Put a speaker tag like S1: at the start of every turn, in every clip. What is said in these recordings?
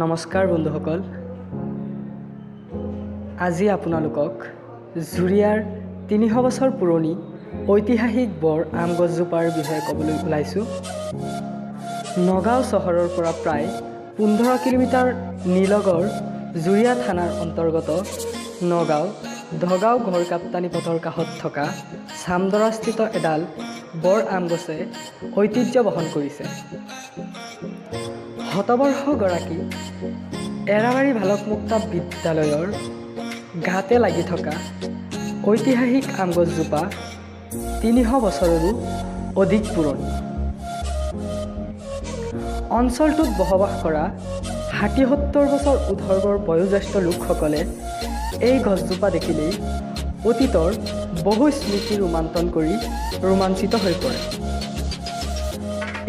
S1: নমস্কাৰ বন্ধুসকল, আজি আপোনালোকক জুৰিয়াৰ ৩০০ বছৰ পুৰণি ঐতিহাসিক বৰ আম গছজোপাৰ বিষয়ে ক'বলৈ ওলাইছোঁ। নগাঁও চহৰৰ পৰা প্ৰায় ১৫ কিলোমিটাৰ নিলগৰ জুৰিয়া থানাৰ অন্তৰ্গত নগাঁও ধগাঁও ঘৰকাপ্তানি পথৰ কাষত থকা চামদৰাস্থিত এডাল বৰ আম গছে ঐতিহ্য বহন কৰিছে। শতবৰ্ষগৰাকী এৰাবাৰী ভালকমুক্তা বিদ্যালয়ৰ ঘাটে লাগি থকা ঐতিহাসিক আম গছজোপা ৩০০ বছৰৰো অধিক পুৰণি। অঞ্চলটোত বসবাস কৰা ৬০-৭০ বছৰ উৰ্ধৰ বয়োজ্যেষ্ঠ লোকসকলে এই গছজোপা দেখিলেই অতীতৰ বহু স্মৃতি ৰোমাঞ্চিত হৈ পৰে।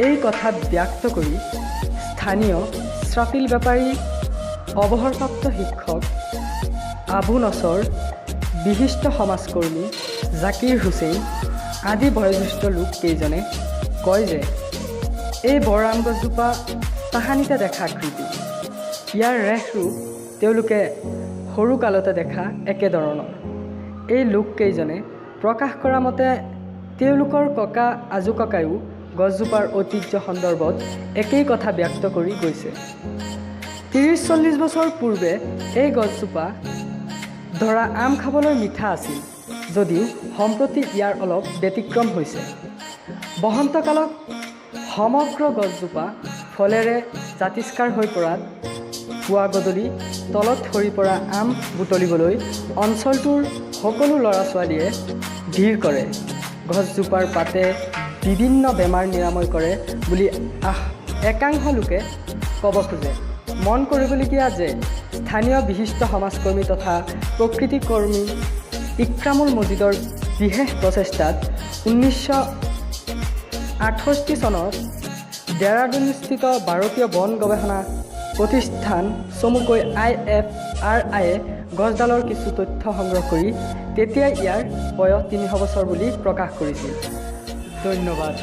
S1: এই কথা ব্যক্ত কৰি স্থানীয় শ্ৰাপিল বেপাৰী, অৱসৰপ্ৰাপ্ত শিক্ষক আবু নছৰ, বিশিষ্ট সমাজকৰ্মী জাকিৰ হুছেইন আদি বয়োজ্যেষ্ঠ লোককেইজনে কয় যে এই বৰ আম গছজোপা তাহানিতে দেখা আকৃতি, ইয়াৰ ৰেখ-ৰূপ তেওঁলোকে সৰুকালতে দেখা একেধৰণৰ। এই লোককেইজনে প্ৰকাশ কৰা মতে তেওঁলোকৰ ককা আজোককায়ো গছজোপাৰ ঐতিহ্য সন্দৰ্ভত একেই কথা ব্যক্ত কৰি গৈছে। ৩০-৪০ বছৰ পূৰ্বে এই গছজোপা ধৰা আম খাবলৈ মিঠা আছিল যদিও সম্প্ৰতি ইয়াৰ অলপ ব্যতিক্ৰম হৈছে। বসন্তকালত সমগ্ৰ গছজোপা ফলেৰে জাতিষ্কাৰ হৈ পৰাত পুৱা গধূলি তলত সৰি পৰা আম বুটলিবলৈ অঞ্চলটোৰ সকলো ল'ৰা-ছোৱালীয়ে ভিৰ কৰে। গছজোপাৰ পাতে বিভিন্ন বেমাৰ নিৰাময় কৰে বুলি একাংশ লোকে ক'ব খোজে। মন কৰিবলগীয়া যে স্থানীয় বিশিষ্ট সমাজকৰ্মী তথা প্ৰকৃতি কৰ্মী ইক্ৰামুল মজিদৰ বিশেষ প্ৰচেষ্টাত ১৯৬৮ চনত ডেৰাডুনস্থিত ভাৰতীয় বন গৱেষণা প্ৰতিষ্ঠান চমুকৈ IFRI গছডালৰ কিছু তথ্য সংগ্ৰহ কৰি তেতিয়াই ইয়াৰ বয়স ৩০০ বছৰ বুলি প্ৰকাশ কৰিছিল। ধন্যবাদ।